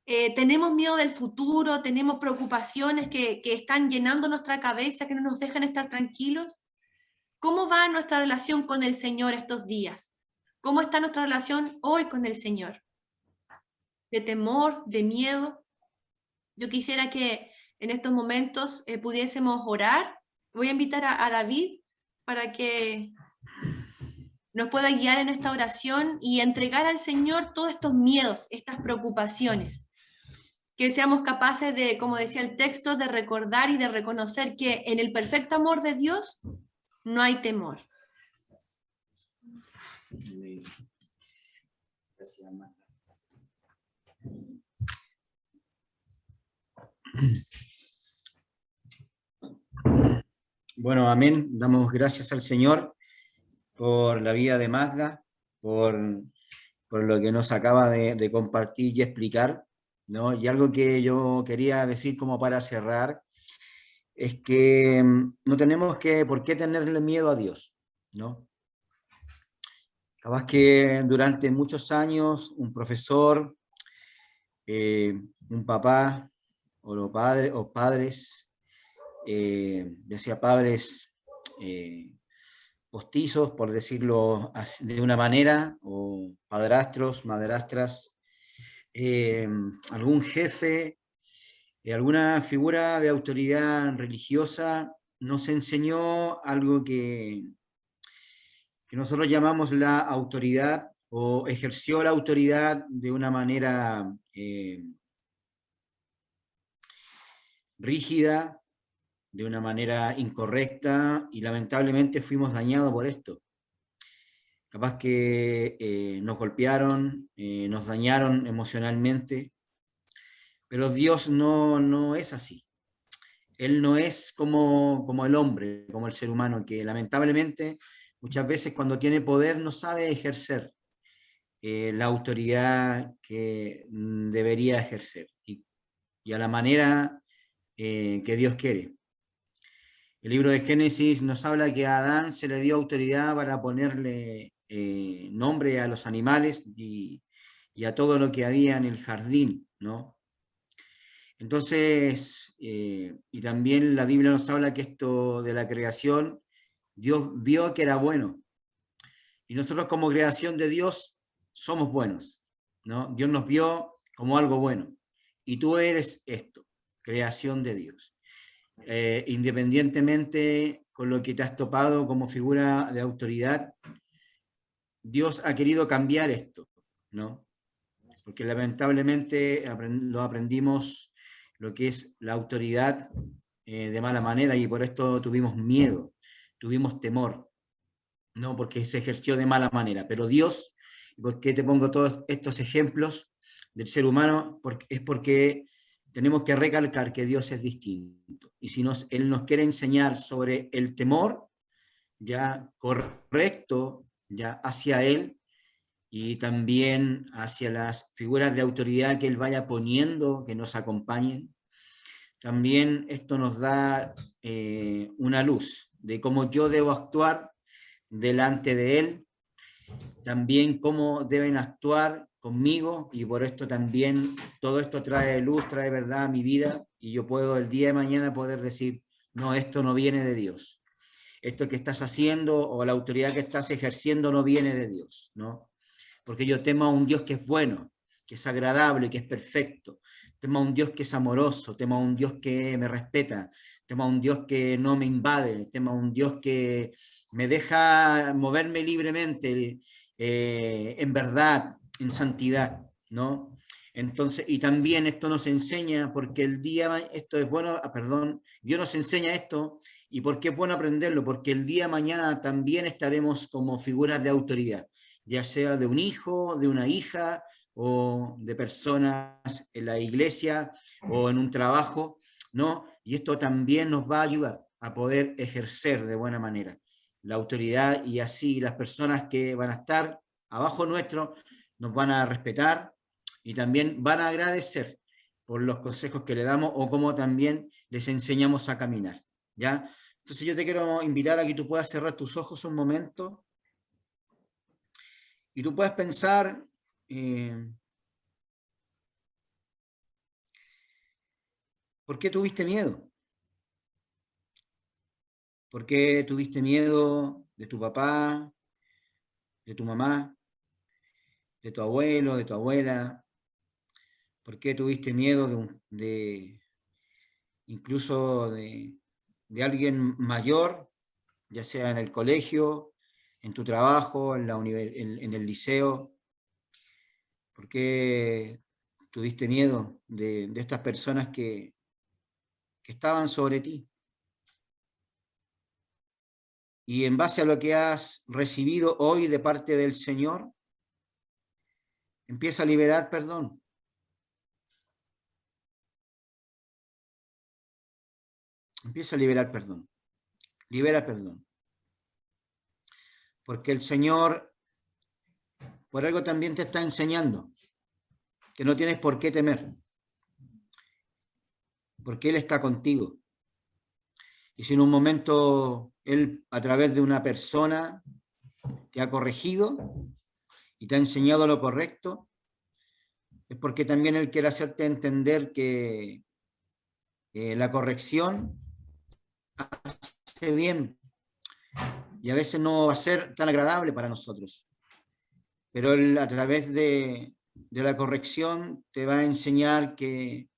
tenemos miedo del futuro, tenemos preocupaciones que están llenando nuestra cabeza, que no nos dejan estar tranquilos. ¿Cómo va nuestra relación con el Señor estos días? ¿Cómo está nuestra relación hoy con el Señor? ¿De temor, de miedo? Yo quisiera que en estos momentos pudiésemos orar. Voy a invitar a David para que nos pueda guiar en esta oración y entregar al Señor todos estos miedos, estas preocupaciones. Que seamos capaces de, como decía el texto, de recordar y de reconocer que en el perfecto amor de Dios no hay temor. Gracias, Marta. Bueno, amén. Damos gracias al Señor por la vida de Magda, por lo que nos acaba de compartir y explicar, ¿no? Y algo que yo quería decir como para cerrar es que no tenemos por qué tenerle miedo a Dios, ¿no? Capaz que durante muchos años un profesor, un papá o padres, ya sea padres postizos, por decirlo de una manera, o padrastros, madrastras, algún jefe, alguna figura de autoridad religiosa nos enseñó algo que nosotros llamamos la autoridad, o ejerció la autoridad de una manera rígida, de una manera incorrecta, y lamentablemente fuimos dañados por esto. Capaz que nos golpearon, nos dañaron emocionalmente, pero Dios no es así. Él no es como el hombre, como el ser humano, que lamentablemente muchas veces cuando tiene poder no sabe ejercer. la autoridad que debería ejercer y a la manera que Dios quiere. El libro de Génesis nos habla que a Adán se le dio autoridad para ponerle nombre a los animales y a todo lo que había en el jardín, ¿no? Entonces, y también la Biblia nos habla que esto de la creación, Dios vio que era bueno. Y nosotros como creación de Dios somos buenos, ¿no? Dios nos vio como algo bueno. Y tú eres esto, creación de Dios. Independientemente con lo que te has topado como figura de autoridad, Dios ha querido cambiar esto, ¿no? Porque lamentablemente lo aprendimos lo que es la autoridad de mala manera y por esto tuvimos miedo, tuvimos temor, ¿no? Porque se ejerció de mala manera. Pero Dios, ¿por qué te pongo todos estos ejemplos del ser humano? Es porque tenemos que recalcar que Dios es distinto. Y si Él nos quiere enseñar sobre el temor, ya correcto, ya hacia Él, y también hacia las figuras de autoridad que Él vaya poniendo, que nos acompañen. También esto nos da una luz de cómo yo debo actuar delante de Él, también cómo deben actuar conmigo, y por esto también todo esto trae luz, trae verdad a mi vida, y yo puedo el día de mañana poder decir, no, esto no viene de Dios. Esto que estás haciendo o la autoridad que estás ejerciendo no viene de Dios, ¿no? Porque yo temo a un Dios que es bueno, que es agradable, que es perfecto. Temo a un Dios que es amoroso, temo a un Dios que me respeta, temo a un Dios que no me invade, temo a un Dios que me deja moverme libremente, en verdad, en santidad, ¿no? Entonces, y también esto nos enseña, porque esto es bueno, perdón, Dios nos enseña esto, y por qué es bueno aprenderlo, porque el día de mañana también estaremos como figuras de autoridad, ya sea de un hijo, de una hija, o de personas en la iglesia, o en un trabajo, ¿no? Y esto también nos va a ayudar a poder ejercer de buena manera la autoridad, y así las personas que van a estar abajo nuestro nos van a respetar y también van a agradecer por los consejos que le damos o cómo también les enseñamos a caminar, ¿ya? Entonces yo te quiero invitar a que tú puedas cerrar tus ojos un momento y tú puedas pensar ¿por qué tuviste miedo? ¿Por qué tuviste miedo de tu papá, de tu mamá, de tu abuelo, de tu abuela? ¿Por qué tuviste miedo incluso de alguien mayor, ya sea en el colegio, en tu trabajo, en el liceo? ¿Por qué tuviste miedo de estas personas que estaban sobre ti? Y en base a lo que has recibido hoy de parte del Señor, empieza a liberar perdón. Empieza a liberar perdón. Libera perdón. Porque el Señor, por algo también te está enseñando que no tienes por qué temer. Porque Él está contigo. Y si en un momento Él, a través de una persona, te ha corregido y te ha enseñado lo correcto, es porque también Él quiere hacerte entender que la corrección hace bien y a veces no va a ser tan agradable para nosotros. Pero Él, a través de la corrección, te va a enseñar que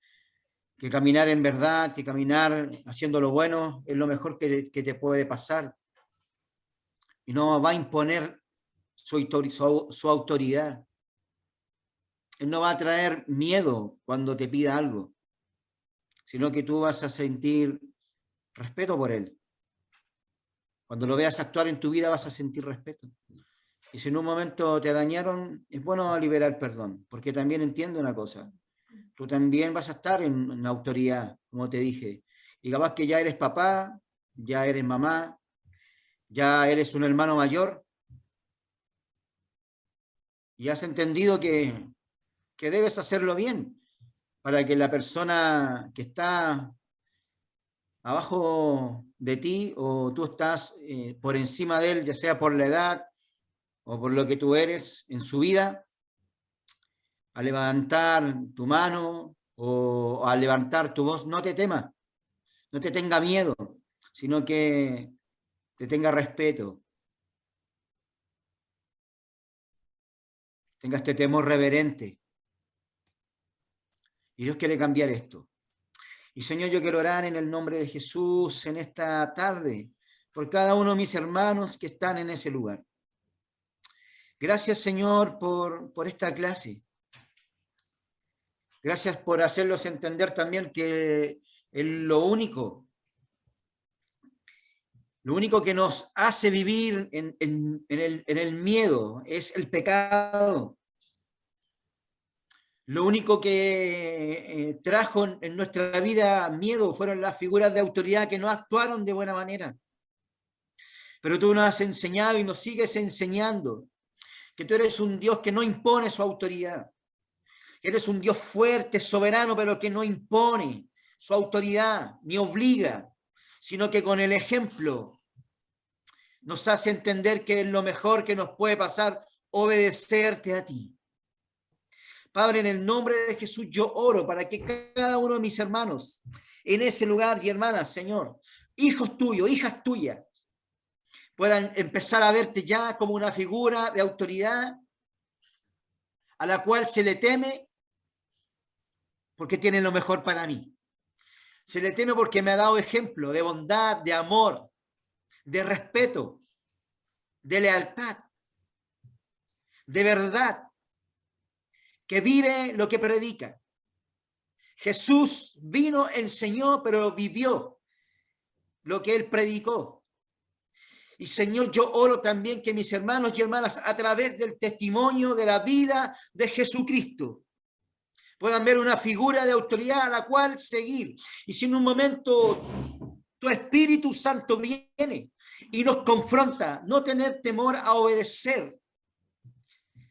caminar en verdad, que caminar haciendo lo bueno es lo mejor que te puede pasar. Y no va a imponer su autoridad. Él no va a traer miedo cuando te pida algo, sino que tú vas a sentir respeto por Él. Cuando lo veas actuar en tu vida vas a sentir respeto. Y si en un momento te dañaron, es bueno liberar perdón, porque también entiendo una cosa. Tú también vas a estar en autoridad, como te dije. Y capaz que ya eres papá, ya eres mamá, ya eres un hermano mayor. y has entendido que debes hacerlo bien para que la persona que está abajo de ti o tú estás por encima de él, ya sea por la edad o por lo que tú eres en su vida, a levantar tu mano o a levantar tu voz, no te temas, no te tenga miedo, sino que te tenga respeto, tenga este temor reverente. Y Dios quiere cambiar esto. Y Señor, yo quiero orar en el nombre de Jesús en esta tarde por cada uno de mis hermanos que están en ese lugar. Gracias, Señor, por esta clase. Gracias por hacerlos entender también que lo único que nos hace vivir en el miedo es el pecado. Lo único que trajo en nuestra vida miedo fueron las figuras de autoridad que no actuaron de buena manera. Pero tú nos has enseñado y nos sigues enseñando que tú eres un Dios que no impone su autoridad. Eres un Dios fuerte, soberano, pero que no impone su autoridad ni obliga, sino que con el ejemplo nos hace entender que es lo mejor que nos puede pasar obedecerte a ti. Padre, en el nombre de Jesús yo oro para que cada uno de mis hermanos en ese lugar y hermanas, Señor, hijos tuyos, hijas tuyas, puedan empezar a verte ya como una figura de autoridad a la cual se le teme porque tiene lo mejor para mí. Se le teme porque me ha dado ejemplo de bondad, de amor, de respeto, de lealtad, de verdad, que vive lo que predica. Jesús vino, enseñó, pero vivió lo que él predicó. Y Señor, yo oro también que mis hermanos y hermanas, a través del testimonio de la vida de Jesucristo, puedan ver una figura de autoridad a la cual seguir. Y si en un momento tu Espíritu Santo viene y nos confronta, no tener temor a obedecer.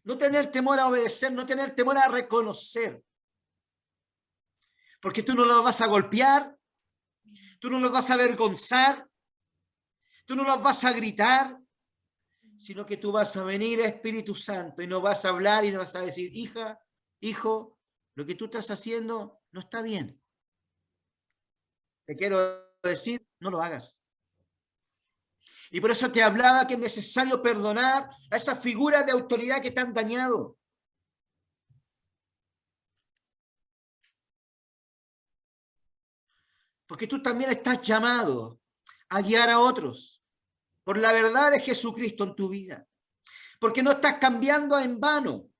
No tener temor a obedecer, no tener temor a reconocer. Porque tú no los vas a golpear, tú no los vas a avergonzar, tú no los vas a gritar, sino que tú vas a venir, Espíritu Santo, y no vas a hablar y no vas a decir, hija, hijo, lo que tú estás haciendo no está bien. Te quiero decir, no lo hagas. Y por eso te hablaba que es necesario perdonar a esas figuras de autoridad que te han dañado. Porque tú también estás llamado a guiar a otros por la verdad de Jesucristo en tu vida. Porque no estás cambiando en vano.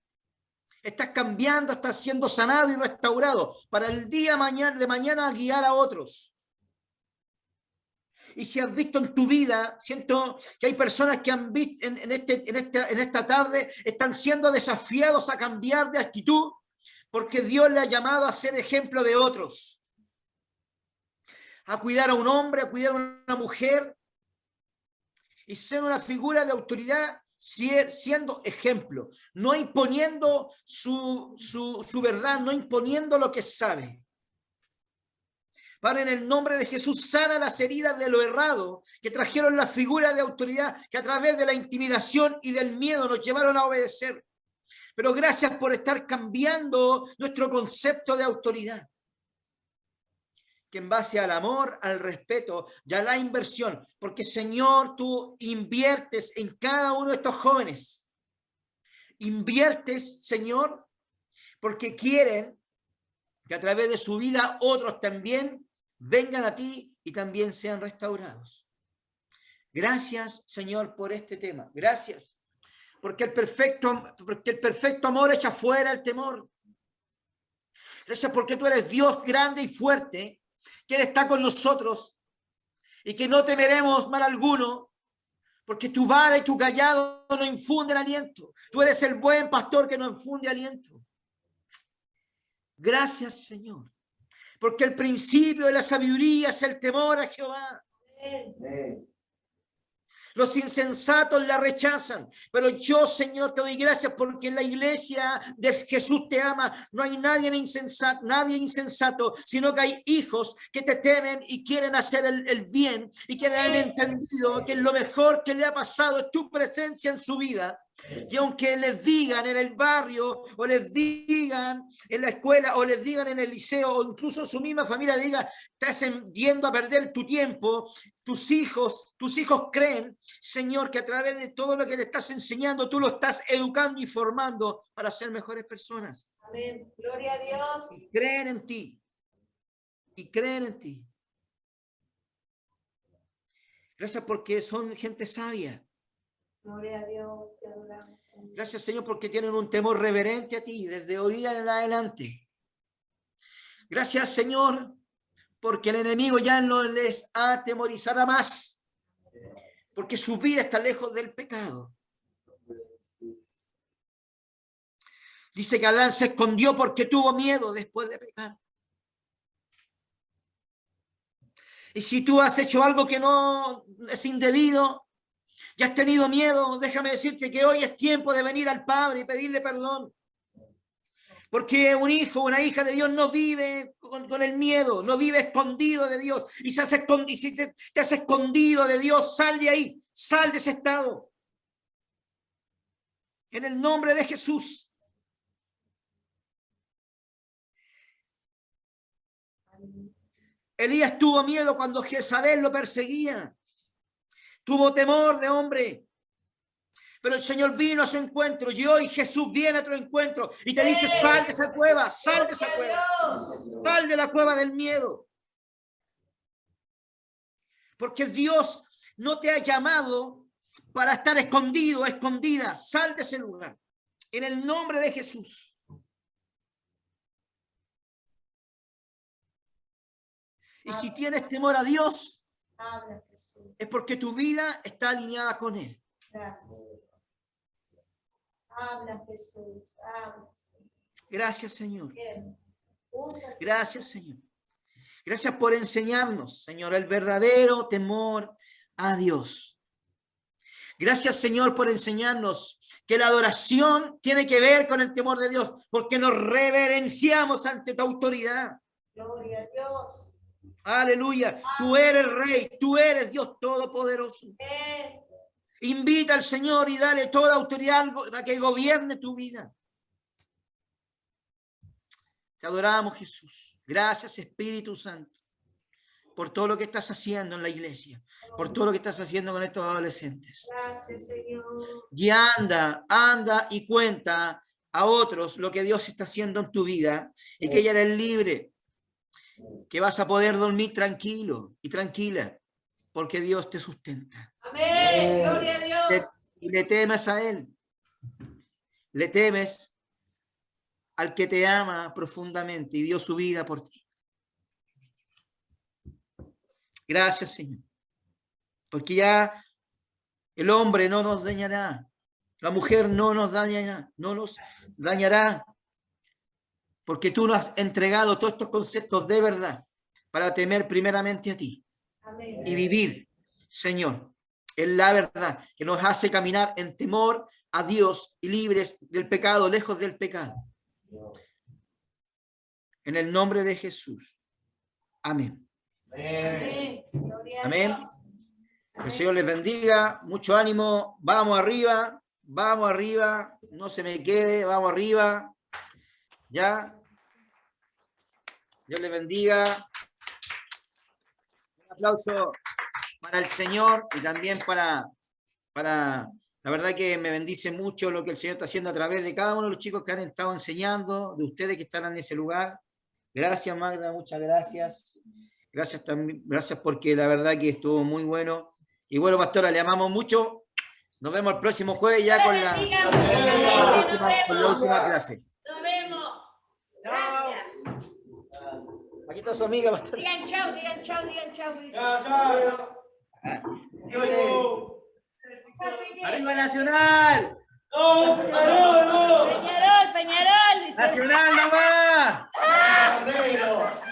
Estás cambiando, estás siendo sanado y restaurado para el día de mañana guiar a otros. Y si has visto en tu vida, siento que hay personas que han visto en esta tarde, están siendo desafiados a cambiar de actitud, porque Dios le ha llamado a ser ejemplo de otros. A cuidar a un hombre, a cuidar a una mujer, y ser una figura de autoridad siendo ejemplo, no imponiendo su verdad, no imponiendo lo que sabe. Padre, en el nombre de Jesús, sana las heridas de lo errado que trajeron las figuras de autoridad que a través de la intimidación y del miedo nos llevaron a obedecer. Pero gracias por estar cambiando nuestro concepto de autoridad. Que en base al amor, al respeto y a la inversión, porque Señor, tú inviertes en cada uno de estos jóvenes. Inviertes, Señor, porque quieren que a través de su vida otros también vengan a ti y también sean restaurados. Gracias, Señor, por este tema. Gracias. Porque el perfecto amor echa fuera el temor. Gracias porque tú eres Dios grande y fuerte, que Él está con nosotros y que no temeremos mal alguno, porque tu vara y tu callado nos infunden aliento. Tú eres el buen pastor que nos infunde aliento. Gracias, Señor. Porque el principio de la sabiduría es el temor a Jehová. Los insensatos la rechazan, pero yo, Señor, te doy gracias porque en la iglesia de Jesús te ama. No hay nadie insensato, sino que hay hijos que te temen y quieren hacer el bien y que han entendido que lo mejor que le ha pasado es tu presencia en su vida. Y aunque les digan en el barrio, o les digan en la escuela, o les digan en el liceo, o incluso su misma familia diga, estás yendo a perder tu tiempo, tus hijos creen, Señor, que a través de todo lo que le estás enseñando, tú lo estás educando y formando para ser mejores personas. Amén. Gloria a Dios. Y creen en ti. Y creen en ti. Gracias porque son gente sabia. Gloria a Dios, te adoramos, Señor. Gracias, Señor, porque tienen un temor reverente a ti desde hoy en adelante. Gracias, Señor, porque el enemigo ya no les atemorizará más, porque su vida está lejos del pecado. Dice que Adán se escondió porque tuvo miedo después de pecar. Y si tú has hecho algo que no es indebido, y has tenido miedo, déjame decirte que hoy es tiempo de venir al Padre y pedirle perdón. Porque un hijo, una hija de Dios no vive con el miedo, no vive escondido de Dios. Y si te has escondido de Dios, sal de ahí, sal de ese estado. En el nombre de Jesús. Elías tuvo miedo cuando Jezabel lo perseguía. Tuvo temor de hombre. Pero el Señor vino a su encuentro y hoy Jesús viene a tu encuentro y te dice, sal de esa cueva, sal de esa cueva. Sal de la cueva del miedo. Porque Dios no te ha llamado para estar escondido, escondida. Sal de ese lugar. En el nombre de Jesús. Y si tienes temor a Dios, Habla, Jesús. es porque tu vida está alineada con Él. Gracias, Señor. Habla, Jesús. Habla, Señor. Gracias, Señor. Usa. Gracias, Señor. Gracias por enseñarnos, Señor, el verdadero temor a Dios. Gracias, Señor, por enseñarnos que la adoración tiene que ver con el temor de Dios, porque nos reverenciamos ante tu autoridad. Gloria a Dios. Aleluya. Tú eres Rey, tú eres Dios Todopoderoso. Invita al Señor y dale toda autoridad para que gobierne tu vida. Te adoramos, Jesús. Gracias, Espíritu Santo, por todo lo que estás haciendo en la iglesia, por todo lo que estás haciendo con estos adolescentes. Gracias, Señor. Y anda y cuenta a otros lo que Dios está haciendo en tu vida y que ya eres libre, que vas a poder dormir tranquilo y tranquila, porque Dios te sustenta. Amén. Gloria a Dios. Y le temes a Él. Le temes al que te ama profundamente y dio su vida por ti. Gracias, Señor. Porque ya el hombre no nos dañará. La mujer no nos dañará. Porque tú nos has entregado todos estos conceptos de verdad para temer primeramente a ti. Amén. Y vivir, Señor, en la verdad que nos hace caminar en temor a Dios y libres del pecado, lejos del pecado. En el nombre de Jesús. Amén. Amén. Gloria a Amén. Dios. Que el Señor les bendiga. Mucho ánimo. Vamos arriba. Vamos arriba. No se me quede. Vamos arriba. Ya. Dios les bendiga. Un aplauso para el Señor y también para la verdad que me bendice mucho lo que el Señor está haciendo a través de cada uno de los chicos que han estado enseñando, de ustedes que están en ese lugar. Gracias, Magda, muchas gracias. Gracias también, gracias porque la verdad que estuvo muy bueno. Y bueno, pastora, le amamos mucho. Nos vemos el próximo jueves ya con la última clase. Nos vemos. Chao. Aquí está su amiga, pastora. Digan chau, digan chau, digan chau. Chao. ¡Arriba Nacional! ¡No! Peñarol, Peñarol. Dice. ¡Nacional nomás! Mira, mira.